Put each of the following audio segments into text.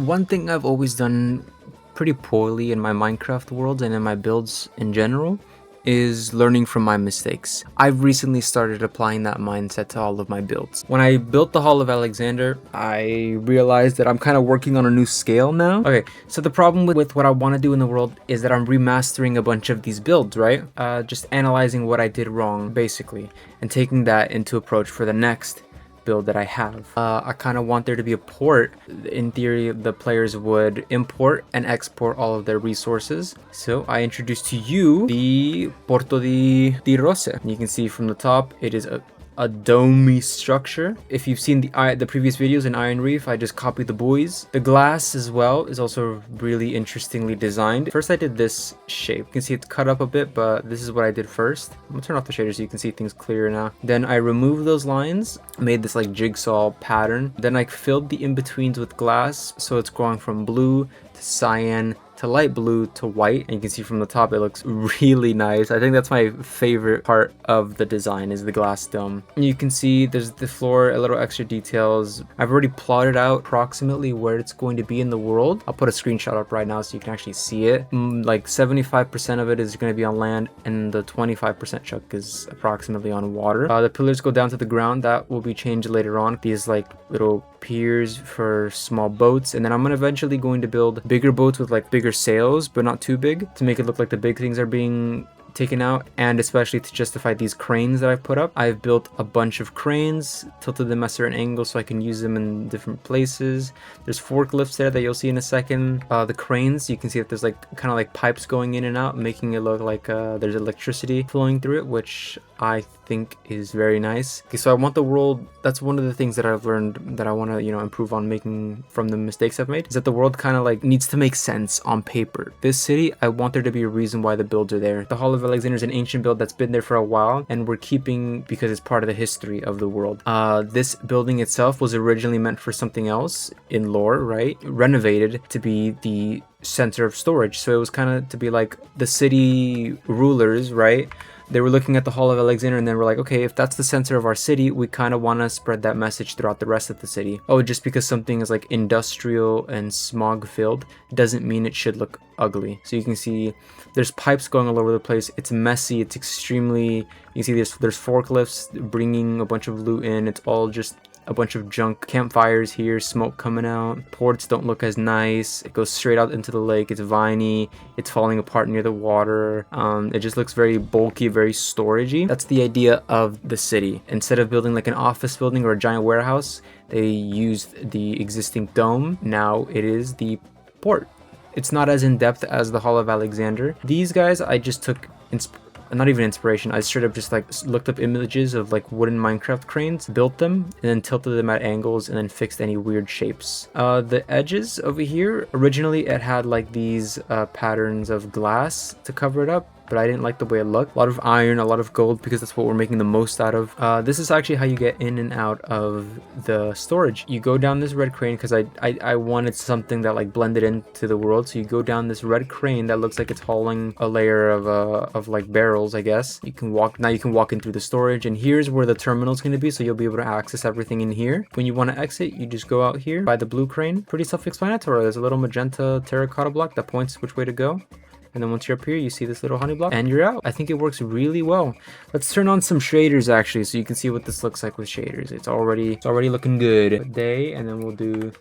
One thing I've always done pretty poorly in my Minecraft world and in my builds in general is learning from my mistakes. I've recently started applying that mindset to all of my builds. When I built the Hall of Alexander, I realized that I'm kind of working on a new scale now. Okay, so the problem with what I want to do in the world is that I'm remastering a bunch of these builds, right? Just analyzing what I did wrong, basically, and taking that into approach for the next build that I have. I kind of want there to be a port. In theory, the players would import and export all of their resources. So I introduced to you the Porto di Rose. You can see from the top, it is a domey structure. If you've seen the previous videos in Iron Reef, I just copied the buoys. The glass as well is also really interestingly designed. First I did this shape. You can see it's cut up a bit, but this is what I did first. I'm gonna turn off the shader so you can see things clearer now. Then I removed those lines, made this like jigsaw pattern. Then I filled the in-betweens with glass, so it's going from blue to cyan to light blue to white, and you can see from the top it looks really nice. I think that's my favorite part of the design is the glass dome. You can see there's the floor, a little extra details. I've already plotted out approximately where it's going to be in the world. I'll put a screenshot up right now so you can actually see it. Like 75% of it is going to be on land, and the 25% chunk is approximately on water. The pillars go down to the ground. That will be changed later on. These like little piers for small boats, and then I'm eventually going to build bigger boats with like bigger sails, but not too big, to make it look like the big things are being taken out, and especially to justify these cranes that I've put up. I've built a bunch of cranes, tilted them at certain angles so I can use them in different places. There's forklifts there that you'll see in a second. The cranes, you can see that there's like kind of like pipes going in and out, making it look like there's electricity flowing through it, which I think is very nice. Okay, so I want the world, that's one of the things that I've learned that I want to, improve on making from the mistakes I've made, is that the world kind of like needs to make sense on paper. This city, I want there to be a reason why the builds are there. The Hall of Alexander is an ancient build that's been there for a while, and we're keeping because it's part of the history of the world. This building itself was originally meant for something else in lore, right? Renovated to be the center of storage. So it was kind of to be like the city rulers, right? They were looking at the Hall of Alexander and then we're like, okay, if that's the center of our city, we kind of want to spread that message throughout the rest of the city. Oh, just because something is like industrial and smog filled doesn't mean it should look ugly. So you can see there's pipes going all over the place. It's messy. It's extremely, you can see there's forklifts bringing a bunch of loot in. It's all just a bunch of junk. Campfires here, smoke coming out. Ports don't look as nice. It goes straight out into the lake. It's viney. It's falling apart near the water. It just looks very bulky, very storagey. That's the idea of the city. Instead of building like an office building or a giant warehouse, they used the existing dome. Now it is the port. It's not as in-depth as the Hall of Alexander. These guys, I just took not even inspiration, I straight up just like looked up images of like wooden Minecraft cranes, built them, and then tilted them at angles and then fixed any weird shapes. The edges over here, originally it had like these patterns of glass to cover it up, but I didn't like the way it looked. A lot of iron, a lot of gold, because that's what we're making the most out of. This is actually how you get in and out of the storage. You go down this red crane, because I wanted something that like blended into the world. So you go down this red crane that looks like it's hauling a layer of like barrels, I guess. You can walk in through the storage, and here's where the terminal is going to be, so you'll be able to access everything in here. When you want to exit, you just go out here by the blue crane. Pretty self-explanatory. There's a little magenta terracotta block that points which way to go. And then once you're up here, you see this little honey block and you're out. I think it works really well. Let's turn on some shaders actually, so you can see what this looks like with shaders. It's already looking good. Day, and then we'll do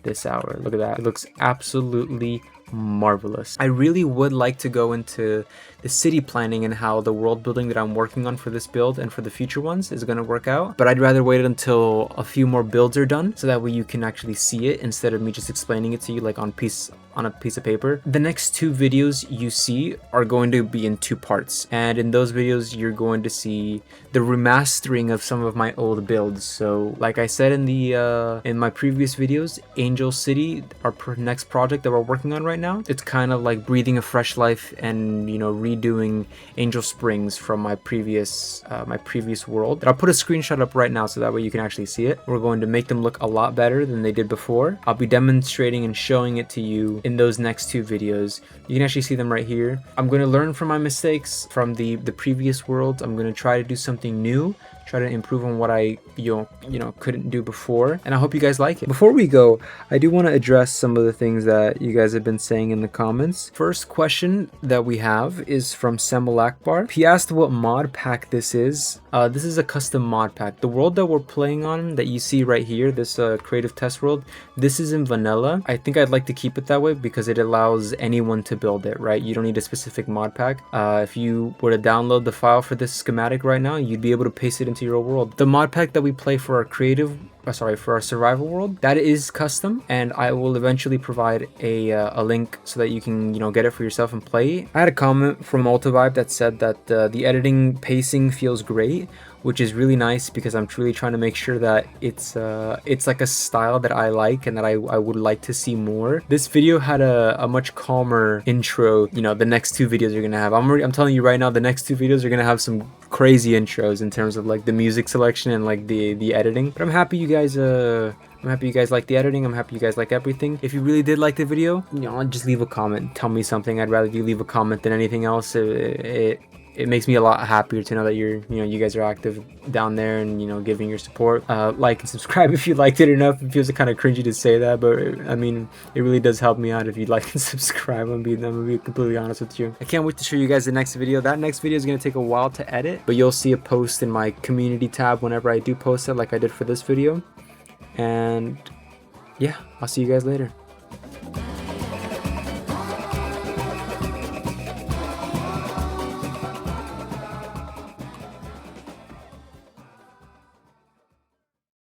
this hour. Look at that. It looks absolutely marvelous. I really would like to go into the city planning and how the world building that I'm working on for this build and for the future ones is going to work out, but I'd rather wait until a few more builds are done so that way you can actually see it instead of me just explaining it to you like on a piece of paper. The next two videos you see are going to be in two parts, and in those videos you're going to see the remastering of some of my old builds. So like I said in my previous videos, Angel City, our next project that we're working on right now, it's kind of like breathing a fresh life and redoing Angel Springs from my previous world. I'll put a screenshot up right now so that way you can actually see it. We're going to make them look a lot better than they did before. I'll be demonstrating and showing it to you in those next two videos. You can actually see them right here. I'm going to learn from my mistakes from the previous world. I'm going to try to do something new, try to improve on what I couldn't do before, and I hope you guys like it. Before we go, I do want to address some of the things that you guys have been saying in the comments. First question that we have is from Semel Akbar. He asked what mod pack this is. This is a custom mod pack. The world that we're playing on, that you see right here, this creative test world, this is in vanilla. I think I'd like to keep it that way because it allows anyone to build it, right? You don't need a specific mod pack. If you were to download the file for this schematic right now, you'd be able to paste it into your world. The mod pack that we play for our for our survival world, that is custom, and I will eventually provide a link so that you can get it for yourself and play. I had a comment from Ultivibe that said that the editing pacing feels great, which is really nice because I'm truly trying to make sure that it's like a style that I like and that I would like to see more. This video had a much calmer intro. The next two videos are gonna have, I'm telling you right now, the next two videos are gonna have some crazy intros in terms of like the music selection and like the editing. But I'm happy you guys like the editing. I'm happy you guys like everything. If you really did like the video, just leave a comment, tell me something. I'd rather you leave a comment than anything else. It makes me a lot happier to know that you guys are active down there and giving your support. Like and subscribe if you liked it enough. It feels kind of cringy to say that, but I mean, it really does help me out if you like and subscribe. I'm gonna be completely honest with you. I can't wait to show you guys the next video. That next video is gonna take a while to edit, but you'll see a post in my community tab whenever I do post it, like I did for this video. And yeah, I'll see you guys later.